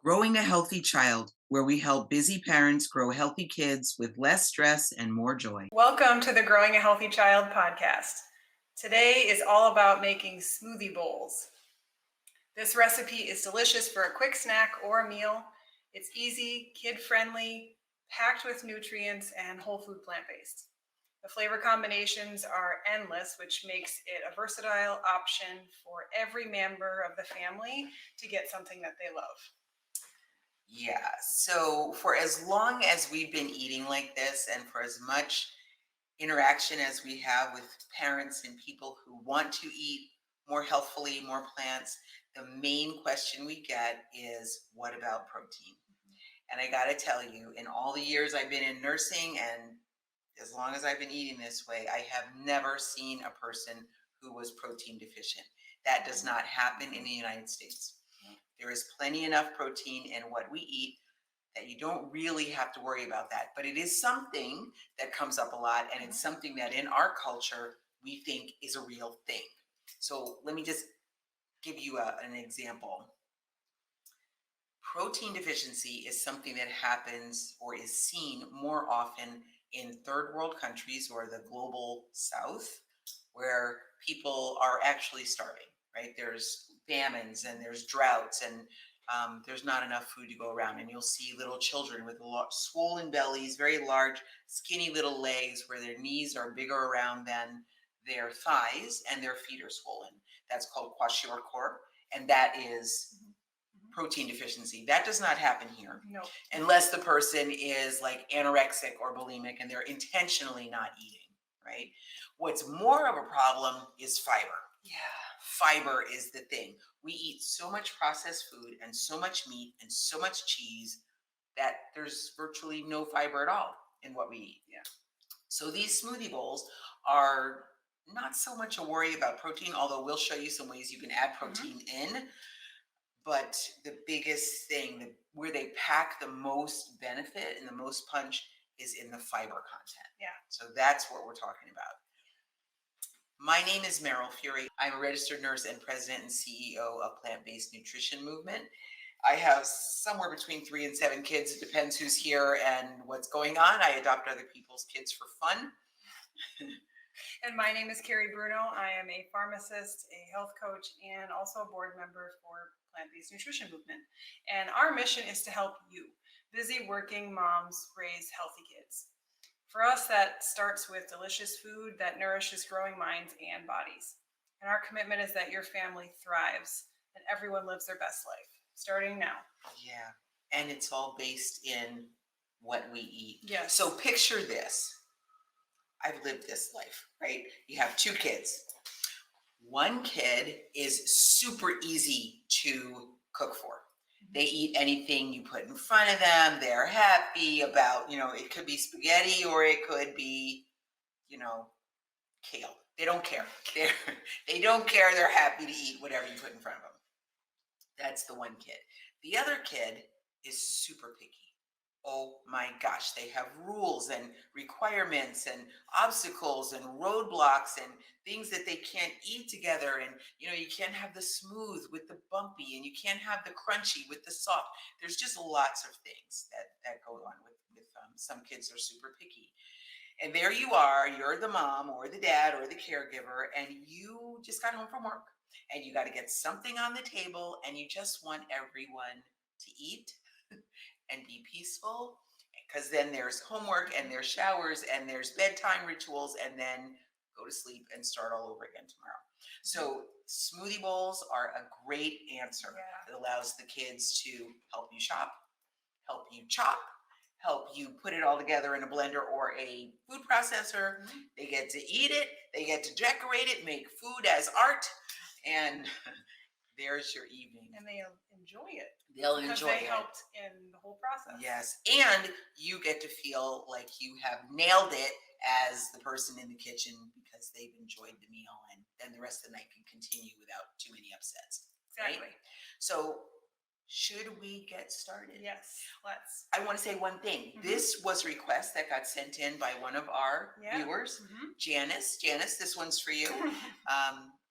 Growing a Healthy Child, where we help busy parents grow healthy kids with less stress and more joy. Welcome to the Growing a Healthy Child podcast. Today is all about making smoothie bowls. This recipe is delicious for a quick snack or a meal. It's easy, kid-friendly, packed with nutrients, and whole food plant-based. The flavor combinations are endless, which makes it a versatile option for every member of the family to get something that they love. Yeah, so for as long as we've been eating like this, and for as much interaction as we have with parents and people who want to eat more healthfully, more plants, the main question we get is, what about protein? And I got to tell you, in all the years I've been in nursing and as long as I've been eating this way, I have never seen a person who was protein deficient. That does not happen in the United States. There is plenty enough protein in what we eat that you don't really have to worry about that. But it is something that comes up a lot, and it's something that in our culture we think is a real thing. So let me just give you an example. Protein deficiency is something that happens or is seen more often in third world countries or the global south, where people are actually starving, right? There's famines and there's droughts and there's not enough food to go around. And you'll see little children with swollen bellies, very large, skinny little legs where their knees are bigger around than their thighs and their feet are swollen. That's called kwashiorkor. And that is protein deficiency. That does not happen here. No. Unless the person is like anorexic or bulimic and they're intentionally not eating, right? What's more of a problem is fiber. Yeah. Fiber is the thing. We eat so much processed food and so much meat and so much cheese that there's virtually no fiber at all in what we eat. Yeah. So these smoothie bowls are not so much a worry about protein, although we'll show you some ways you can add protein in. But the biggest thing, where they pack the most benefit and the most punch, is in the fiber content. Yeah. So that's what we're talking about. My name is Meryl Fury. I'm a registered nurse and president and CEO of Plant-Based Nutrition Movement. I have somewhere between 3 and 7 kids. It depends who's here and what's going on. I adopt other people's kids for fun. And my name is Carrie Bruno. I am a pharmacist, a health coach, and also a board member for Plant-Based Nutrition Movement. And our mission is to help you, busy working moms, raise healthy kids. For us, that starts with delicious food that nourishes growing minds and bodies. And our commitment is that your family thrives and everyone lives their best life, starting now. Yeah, and it's all based in what we eat. Yes. So picture this. I've lived this life, right? You have 2 kids. One kid is super easy to cook for. They eat anything you put in front of them. They're happy about, it could be spaghetti or it could be, kale. They don't care. They don't care. They're happy to eat whatever you put in front of them. That's the one kid. The other kid is super picky. Oh my gosh, they have rules and requirements and obstacles and roadblocks and things that they can't eat together. And, you can't have the smooth with the bumpy and you can't have the crunchy with the soft. There's just lots of things that go on with some kids are super picky. And there you are, you're the mom or the dad or the caregiver, and you just got home from work and you got to get something on the table and you just want everyone to eat and be peaceful, because then there's homework and there's showers and there's bedtime rituals and then go to sleep and start all over again tomorrow. So smoothie bowls are a great answer. Yeah. It allows the kids to help you shop, help you chop, help you put it all together in a blender or a food processor. Mm-hmm. They get to eat it, they get to decorate it, make food as art, and there's your evening. And they enjoy it. They'll because enjoy they it. helped in the whole process. Yes, and you get to feel like you have nailed it as the person in the kitchen because they've enjoyed the meal, and then the rest of the night can continue without too many upsets. Exactly. Right? So should we get started? Yes, let's. I want to say one thing. Mm-hmm. This was a request that got sent in by one of our viewers, Janice. Janice, this one's for you.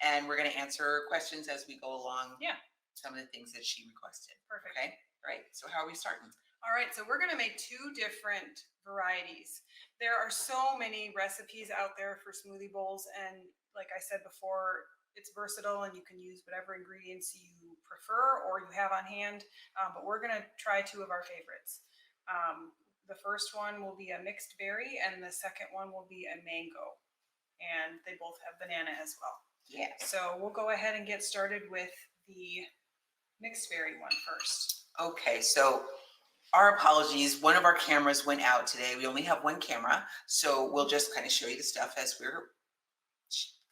And we're going to answer questions as we go along. Yeah. Some of the things that she requested. Perfect. Okay. All right, so how are we starting? All right, so we're gonna make 2 different varieties. There are so many recipes out there for smoothie bowls, and like I said before, it's versatile and you can use whatever ingredients you prefer or you have on hand. But we're gonna try 2 of our favorites. The first one will be a mixed berry, and the second one will be a mango. And they both have banana as well. Yeah. So we'll go ahead and get started with the mixed berry one first. Okay, so our apologies. One of our cameras went out today. We only have one camera, so we'll just kind of show you the stuff as we're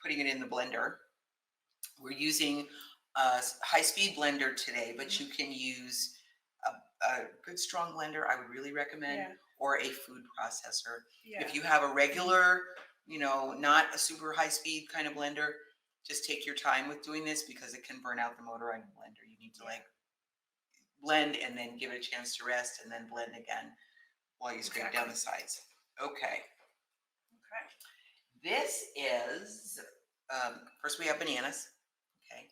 putting it in the blender. We're using a high-speed blender today, but you can use a good strong blender, I would really recommend, or a food processor. If you have a regular, not a super high-speed kind of blender, just take your time with doing this because it can burn out the motor on your blender. You need to blend and then give it a chance to rest and then blend again while you scrape down the sides. Okay. This is, first we have bananas. Okay.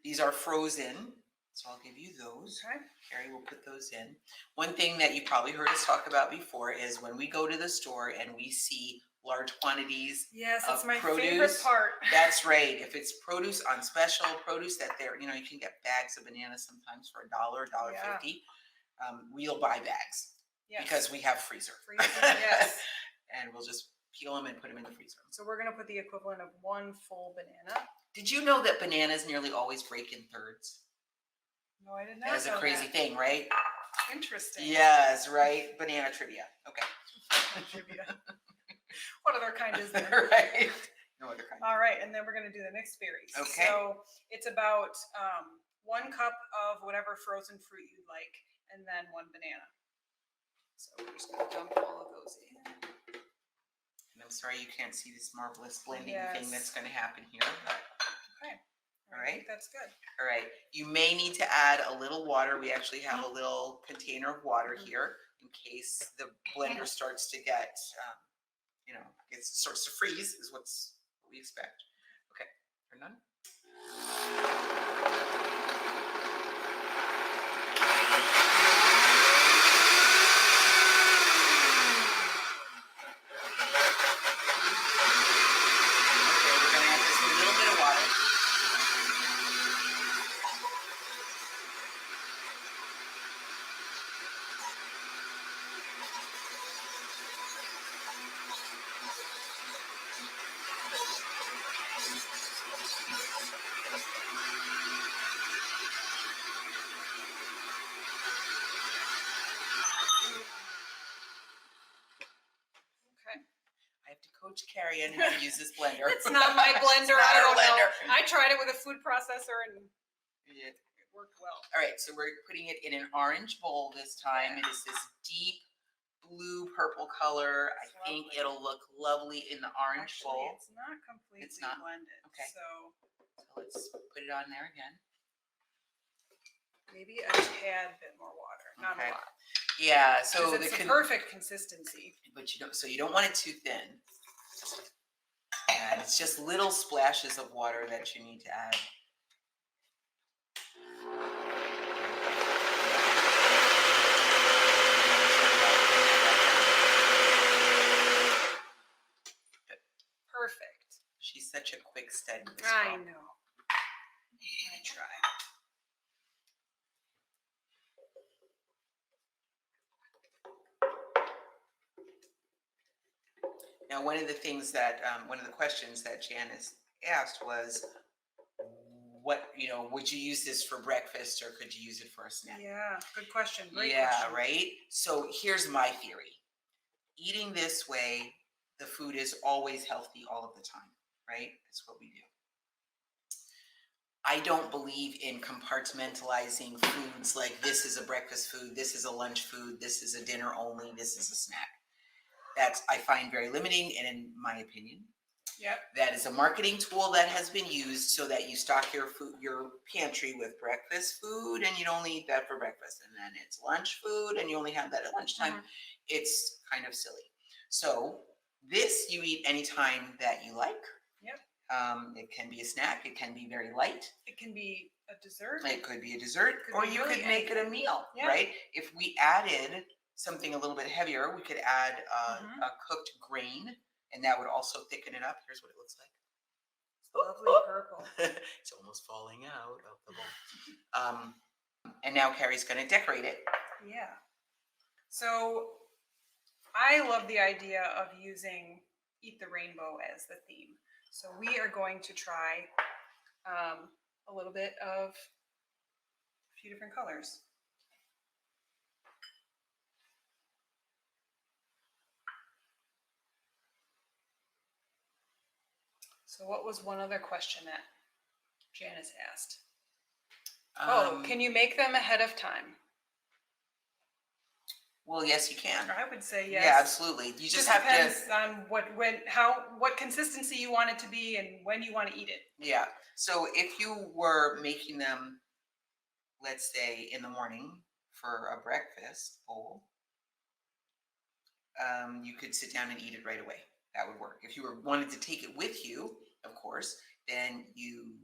These are frozen, so I'll give you those. Okay. Carrie will put those in. One thing that you probably heard us talk about before is when we go to the store and we see large quantities Yes, of it's my produce. favorite part. That's right. If it's produce on special, produce that you can get bags of bananas sometimes for $1, $1.50. We'll buy bags because we have freezer. Yes. And we'll just peel them and put them in the freezer. So we're going to put the equivalent of 1 full banana. Did you know that bananas nearly always break in thirds? No, I did not. That's a crazy thing, right? Interesting. Yes, right. Banana trivia. Okay. Trivia. What other kind is there? Right. No other kind. All right, and then we're going to do the mixed berries. Okay. So it's about 1 cup of whatever frozen fruit you like, and then 1 banana. So we're just going to dump all of those in. And I'm sorry you can't see this marvelous blending thing that's going to happen here. Okay. All right. That's good. All right. You may need to add a little water. We actually have a little container of water here in case the blender starts to get, it starts to freeze is what we expect. Okay. You're done? I have to coach Carrie on how to use this blender. It's not my blender. It's not I don't her blender. know. I tried it with a food processor and it worked well. All right, so we're putting it in an orange bowl this time. It is this deep blue purple color. I think it'll look lovely in the orange bowl. It's not completely blended. Okay. So let's put it on there again. Maybe a tad bit more water, not a lot. Yeah, so it's the perfect consistency. But you don't want it too thin. And it's just little splashes of water that you need to add. Perfect. She's such a quick study. I know. I try. Now, one of the questions that Janice asked was, would you use this for breakfast or could you use it for a snack? Yeah, good question. Great question. Right? So here's my theory. Eating this way, the food is always healthy all of the time, right? That's what we do. I don't believe in compartmentalizing foods like this is a breakfast food, this is a lunch food, this is a dinner only, this is a snack. That's, I find, very limiting, and in my opinion, that is a marketing tool that has been used so that you stock your pantry with breakfast food, and you only eat that for breakfast, and then it's lunch food, and you only have that at lunchtime. It's kind of silly. So this you eat anytime that you like. It can be a snack. It can be very light. It can be a dessert. It could be a dessert, Could or be you really could make it a anything. meal, Yeah. right? If we added something a little bit heavier, we could add Mhm. a cooked grain, and that would also thicken it up. Here's what it looks like. Lovely purple. It's almost falling out of the bowl. And now Carrie's going to decorate it. Yeah. So I love the idea of using Eat the Rainbow as the theme. So we are going to try a little bit of a few different colors. So what was one other question that Janice asked? Can you make them ahead of time? Well, yes, you can. I would say yes. Yeah, absolutely. You just have depends on what consistency you want it to be and when you want to eat it. Yeah. So if you were making them, let's say in the morning for a breakfast bowl, you could sit down and eat it right away. That would work. If you wanted to take it with you, of course, then you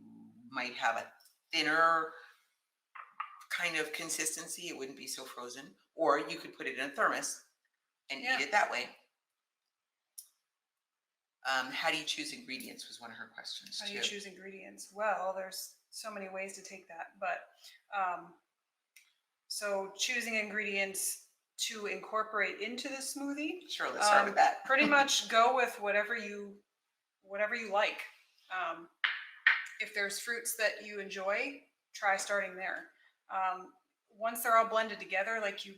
might have a thinner kind of consistency. It wouldn't be so frozen. Or you could put it in a thermos and eat it that way. How do you choose ingredients was one of her questions. How do you choose ingredients? Well, there's so many ways to take that, but so choosing ingredients to incorporate into the smoothie. Sure, let's start with that. Pretty much go with whatever you like. If there's fruits that you enjoy, try starting there. Once they're all blended together, like you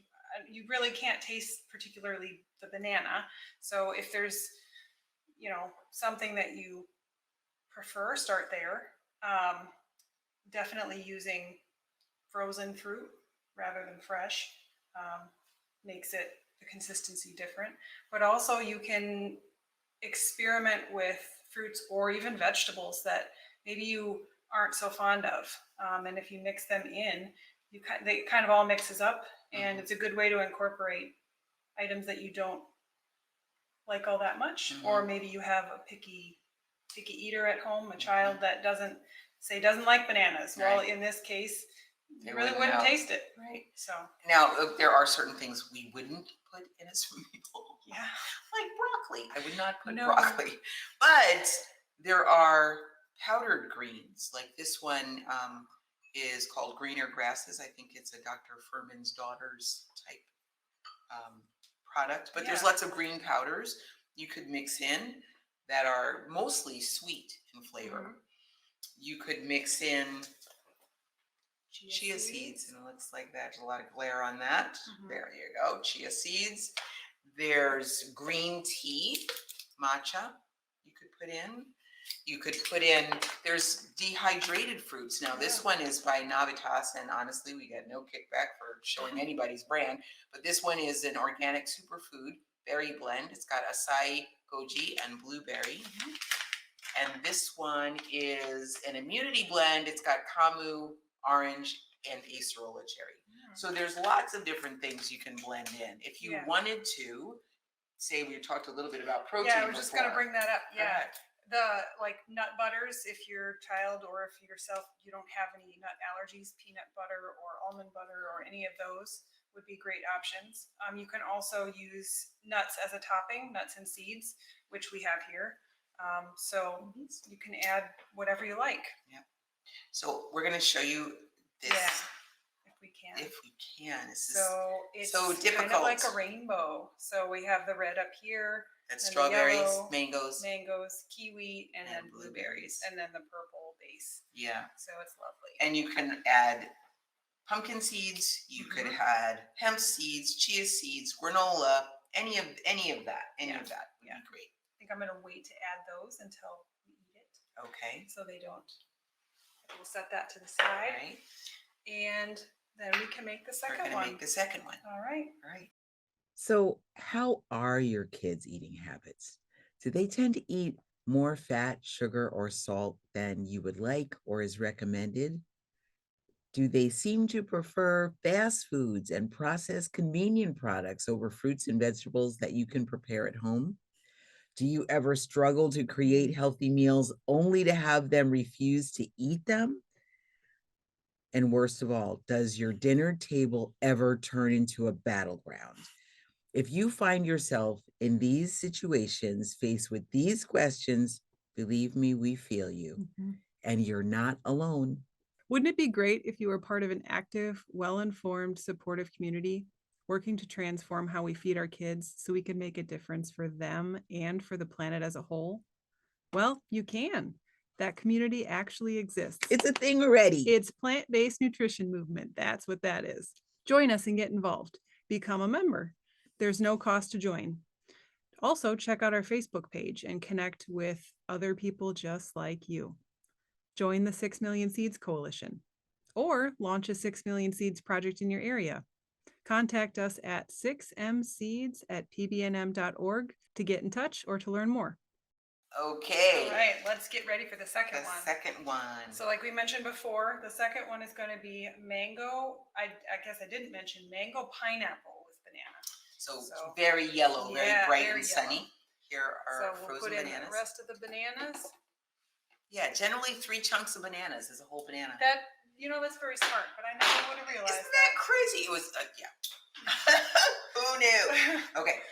really can't taste particularly the banana. So if there's something that you prefer, start there. Definitely using frozen fruit rather than fresh makes it the consistency different. But also you can experiment with fruits or even vegetables that maybe you aren't so fond of. And if you mix them in, they kind of all mixes up, and it's a good way to incorporate items that you don't like all that much, or maybe you have a picky eater at home, a child that doesn't like bananas. Right. Well, in this case, you really wouldn't taste it. Right. So now there are certain things we wouldn't put in a smoothie bowl. Yeah. Like broccoli. I would not put broccoli. But there are powdered greens. Like this one is called Greener Grasses. I think it's a Dr. Furman's Daughters type product. But there's lots of green powders you could mix in that are mostly sweet in flavor. You could mix in chia seeds, and it looks like there's a lot of glare on that. There you go, chia seeds. There's green tea, matcha you could put in. You could put in, there's dehydrated fruits. Now this one is by Navitas, and honestly we got no kickback for showing anybody's brand, but this one is an organic superfood berry blend. It's got acai, goji, and blueberry. And this one is an immunity blend. It's got camu, orange, and acerola cherry. So there's lots of different things you can blend in. If you wanted to, say we talked a little bit about protein. Yeah, I was just going to bring that up. Yeah. The nut butters, if your child or if yourself, you don't have any nut allergies, peanut butter or almond butter or any of those would be great options. You can also use nuts as a topping, nuts and seeds, which we have here. So you can add whatever you like. Yeah. So we're going to show you this. Yeah, if we can. If we can. This so it's so difficult. Kind of like a rainbow. So we have the red up here. That's strawberries, yellow, mangoes, kiwi, and then blueberries, and then the purple base. Yeah. So it's lovely. And you can add pumpkin seeds. You could add hemp seeds, chia seeds, granola, any of that. Any of that would be great. I think I'm going to wait to add those until we eat it. Okay. So they don't. We'll set that to the side. Right. And then we can make the second one. We're going to make the second one. All right. All right. So, how are your kids' eating habits? Do they tend to eat more fat, sugar, or salt than you would like or is recommended? Do they seem to prefer fast foods and processed convenient products over fruits and vegetables that you can prepare at home? Do you ever struggle to create healthy meals only to have them refuse to eat them? And worst of all, does your dinner table ever turn into a battleground? If you find yourself in these situations faced with these questions, believe me, we feel you. And you're not alone. Wouldn't it be great if you were part of an active, well-informed, supportive community, working to transform how we feed our kids so we can make a difference for them and for the planet as a whole? Well, you can. That community actually exists. It's a thing already. It's plant-based nutrition movement. That's what that is. Join us and get involved. Become a member. There's no cost to join. Also, check out our Facebook page and connect with other people just like you. Join the 6 Million Seeds Coalition or launch a 6 Million Seeds project in your area. Contact us at 6mseeds@pbnm.org to get in touch or to learn more. Okay. All right, let's get ready for the second The one. second one. So like we mentioned before, the second one is going to be mango. I guess I didn't mention mango pineapple with banana. So So- very yellow, very Yeah, bright very and sunny. yellow. Here are So we'll frozen put in bananas. the rest of the bananas. Yeah, generally 3 chunks of bananas is a whole banana. That, that's very smart, but I never would have realized Isn't that crazy? It was, yeah. Who knew? Okay,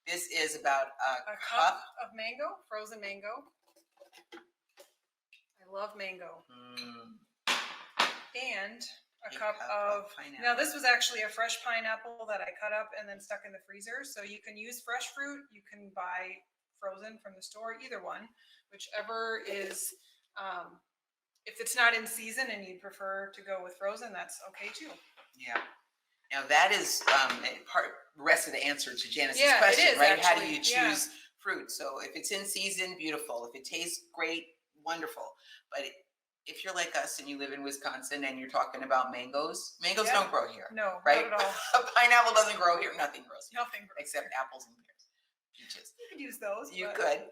this is about a cup. of mango, frozen mango. I love mango. And a cup of pineapple. Now this was actually a fresh pineapple that I cut up and then stuck in the freezer. So you can use fresh fruit, you can buy frozen from the store, either one, whichever is, if it's not in season and you'd prefer to go with frozen, that's okay too. Yeah. Now that is the rest of the answer to Janice's Yeah, it question, is, right? How do actually. you Yeah. choose fruit? So if it's in season, beautiful. If it tastes great, wonderful. But if you're like us and you live in Wisconsin and you're talking about mangoes Yeah. don't grow here. No, right? not at all. A pineapple doesn't grow here. Nothing grows here Nothing grows except here. apples and pears, peaches. You could use those. You but- could,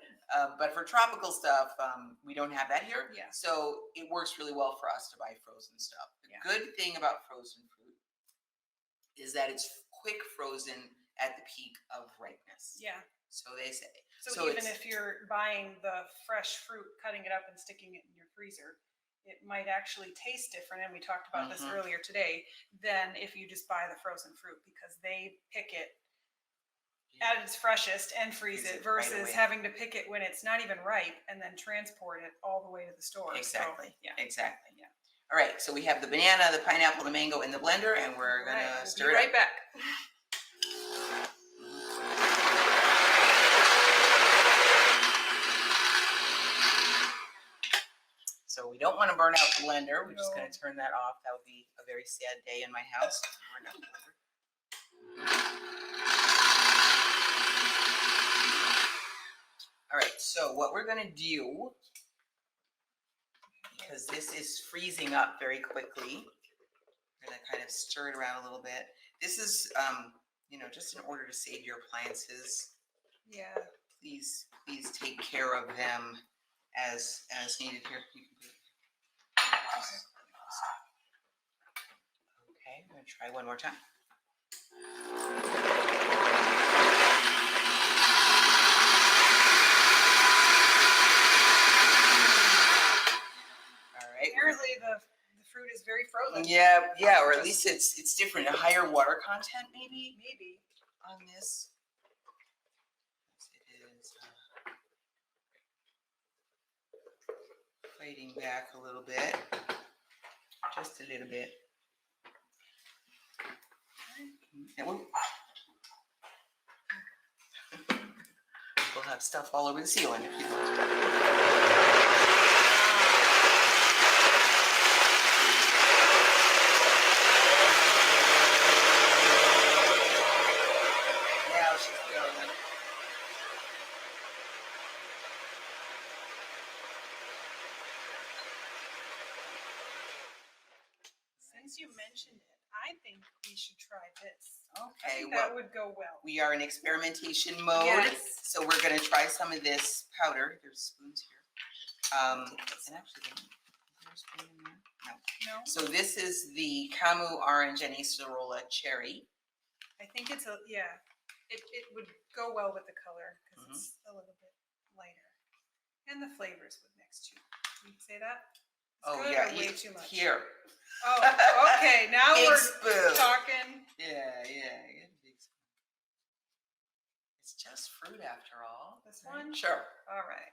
but for tropical stuff, we don't have that here. Yeah. So it works really well for us to buy frozen stuff. The Yeah. good thing about frozen fruit is that it's quick frozen at the peak of ripeness. Yeah. So they say. So even if you're buying the fresh fruit, cutting it up and sticking it in your freezer, it might actually taste different. And we talked about this earlier today than if you just buy the frozen fruit, because they pick it at its freshest and freeze it right versus away. having to pick it when it's not even ripe and then transport it all the way to the store. Exactly. So, yeah. Exactly. Yeah. All right. So we have the banana, the pineapple, the mango in the blender, and we're gonna Right, we'll stir be it right up. back. So we don't want to burn out the blender. We're just No. going to turn that off. That would be a very sad day in my house. Burn out the blender. All right, so what we're going to do, because this is freezing up very quickly, we're going to kind of stir it around a little bit. This is, just in order to save your appliances. Yeah. Please take care of them as needed here. You can put it. Okay, I'm going to try one more time. All right. Apparently the fruit is very frozen. Yeah, or at least it's different. A higher water content, maybe on this. It is fighting back a little bit, just a little bit. And we'll have stuff all over the ceiling if you want. Now she's going. Since you mentioned it, I think we should try this. I Okay, think well, that would go well. we are in experimentation mode, Yes. so we're going to try some of this powder. There's spoons here. And actually, is there a spoon in there? No. No, So this is the Camu Orange and Acerola Cherry. I think it's it would go well with the color because it's a little bit lighter, and the flavors would mix too. Can you say that? Oh good yeah, or way too much? Here. Oh, okay. Now Big we're spoon. talking. Yeah, get a big spoon. It's just fruit after all. This right? one? Sure. All right.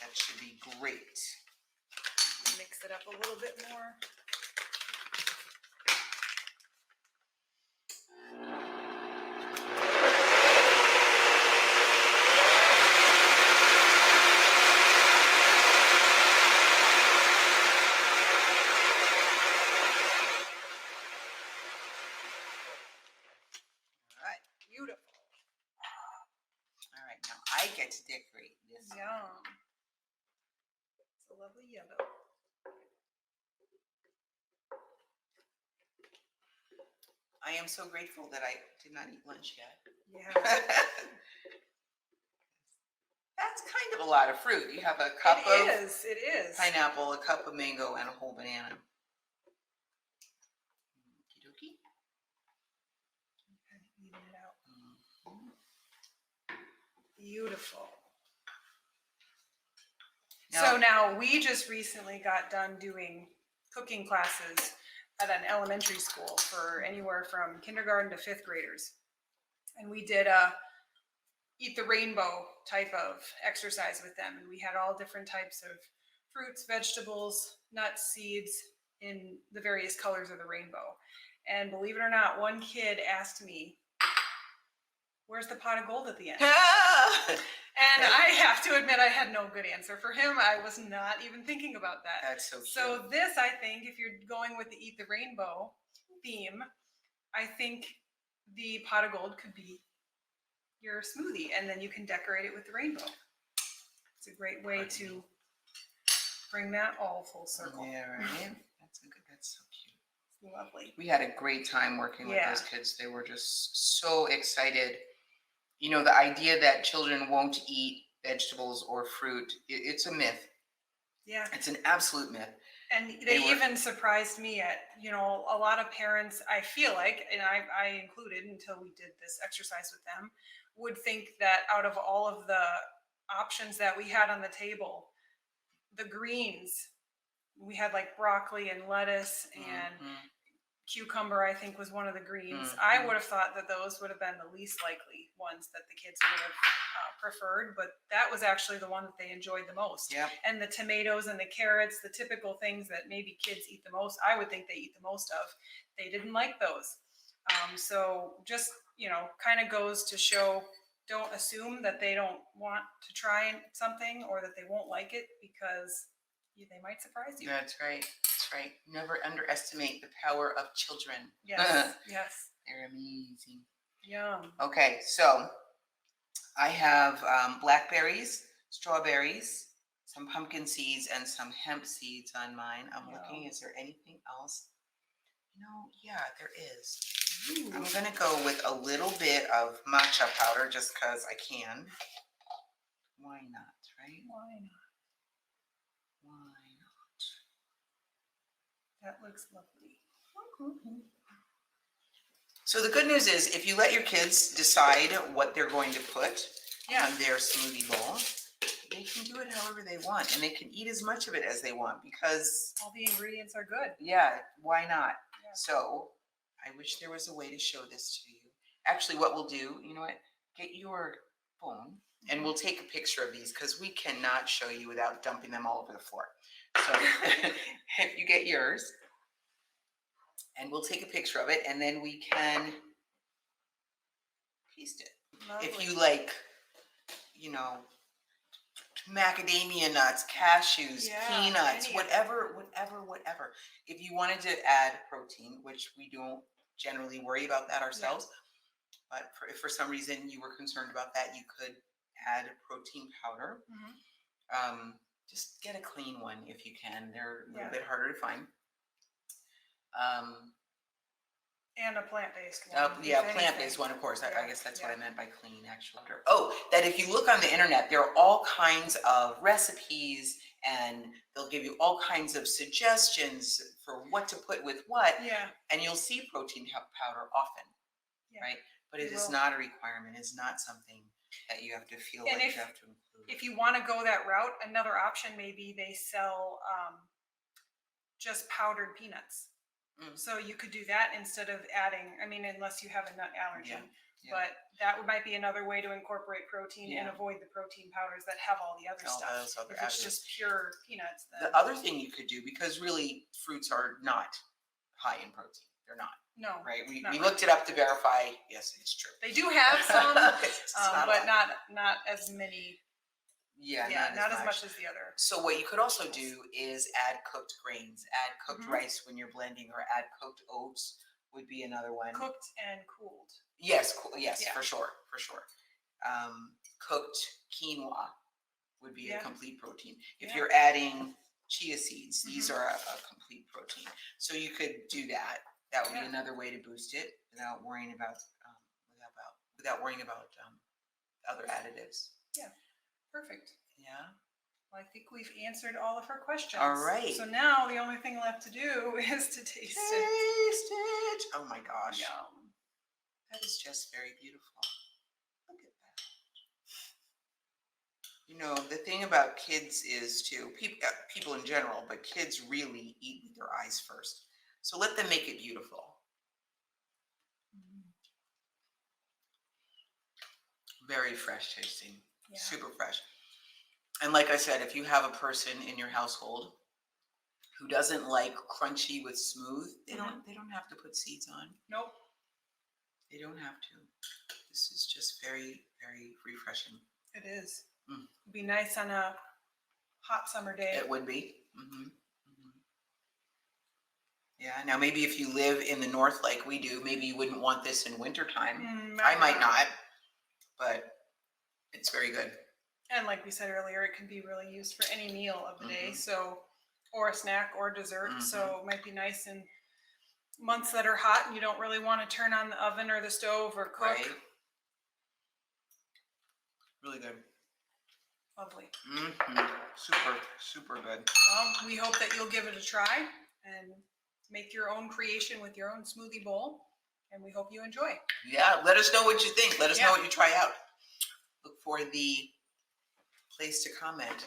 That should be great. Mix it up a little bit more. All right. Beautiful. All right. Now I get to decorate this. Yum. It's a lovely yellow. I am so grateful that I did not eat lunch yet. Yeah. That's kind of a lot of fruit. You have a cup of It is. pineapple, a cup of mango, and a whole banana. Okie dokie. Kind of even it out. Beautiful. So now we just recently got done doing cooking classes at an elementary school for anywhere from kindergarten to 5th graders. And we did a eat the rainbow type of exercise with them. And we had all different types of fruits, vegetables, nuts, seeds in the various colors of the rainbow. And believe it or not, one kid asked me, "Where's the pot of gold at the end?" And I have to admit, I had no good answer for him. I was not even thinking about that. That's so cute. So this, I think, if you're going with the Eat the Rainbow theme, I think the pot of gold could be your smoothie, and then you can decorate it with the rainbow. It's a great way to bring that all full circle. Yeah, right. That's so cute. It's lovely. We had a great time working with Yeah. those kids. They were just so excited. You know, the idea that children won't eat vegetables or fruit, it's a myth. Yeah. It's an absolute myth. And they even surprised me at, a lot of parents, I feel like, and I included until we did this exercise with them, would think that out of all of the options that we had on the table, the greens, we had like broccoli and lettuce and cucumber, I think was one of the greens. I would have thought that those would have been the least likely ones that the kids would have preferred, but that was actually the one that they enjoyed the most. Yep. And the tomatoes and the carrots, the typical things that maybe kids eat the most, I would think they eat the most of, they didn't like those. So just, kind of goes to show, don't assume that they don't want to try something or that they won't like it, because they might surprise you. That's right. That's right. Never underestimate the power of children. Yes. Yes. They're amazing. Yum. Okay, so I have blackberries, strawberries, some pumpkin seeds, and some hemp seeds on mine. I'm looking, is there anything else? Yeah, there is. Ooh. I'm going to go with a little bit of matcha powder just because I can. Why not, right? Why not? That looks lovely. So the good news is, if you let your kids decide what they're going to put on their smoothie bowl, they can do it however they want, and they can eat as much of it as they want, because all the ingredients are good. Yeah, why not? Yeah. So I wish there was a way to show this to you. Actually, what we'll do, you know what? Get your phone, and we'll take a picture of these, because we cannot show you without dumping them all over the floor. So if you get yours, and we'll take a picture of it, and then we can taste it. Lovely. If you like, macadamia nuts, cashews, peanuts, whatever. If you wanted to add protein, which we don't generally worry about that ourselves, but if for some reason you were concerned about that, you could add protein powder. Just get a clean one if you can. They're a little bit harder to find. And a plant-based one. Plant-based one, of course. I guess that's what I meant by clean, actually. Oh, that if you look on the internet, there are all kinds of recipes, and they'll give you all kinds of suggestions for what to put with what. Yeah. And you'll see protein powder often, right? But it is not a requirement. It's not something that you have to feel And like if- you have to include. If you want to go that route, another option maybe they sell just powdered peanuts. Mm. So you could do that instead of adding, I mean, unless you have a nut allergy. Yeah. But that might be another way to incorporate protein and Yeah. avoid the protein powders that have all the other All stuff. those other If it's additives. just pure peanuts, then The other thing you could do, because really fruits are not high in protein. They're not, no. right? We Not looked it up to verify. Yes, it's true. They do have some, It's not a but lot. not as many. Yeah, Not as much as the other. So what you could also do is add cooked grains, add cooked Mhm. rice when you're blending, or add cooked oats would be another one. Cooked and cooled. Yes, yes, Yeah. for sure. Cooked quinoa would be a Yeah. complete protein. If Yeah. you're adding chia seeds, these Mhm. are a complete protein. So you could do that. That would be Yeah. another way to boost it without worrying about other additives. Perfect. Yeah. Well, I think we've answered all of her questions. All right. So now the only thing left to do is to taste it. Taste it. Oh my gosh. Yum. That is just very beautiful. Look at that. You know, the thing about kids is too, people in general, but kids really eat with their eyes first. So let them make it beautiful. Very fresh tasting. Yeah. Super fresh. And like I said, if you have a person in your household who doesn't like crunchy with smooth, they don't have to put seeds on. Nope. They don't have to. This is just very, very refreshing. It is. Mm. It'd be nice on a hot summer day. It would be. Yeah. Now, maybe if you live in the north like we do, maybe you wouldn't want this in wintertime. I might not, but it's very good. And like we said earlier, it can be really used for any meal of the day. So, or a snack or dessert. So it might be nice in months that are hot and you don't really want to turn on the oven or the stove or cook. Right. Really good. Lovely. Super, super good. Well, we hope that you'll give it a try and make your own creation with your own smoothie bowl. And we hope you enjoy. Yeah, let us know what you think. Let us know Yeah. what you try out. Look for the place to comment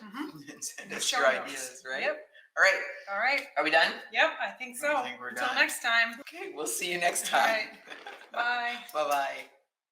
and send The us show your notes. ideas, right? Yep. All right. All right. Are we done? Yep, I think so. I think we're Until done. next time. Okay, we'll see you next All time. right. Bye. Bye-bye.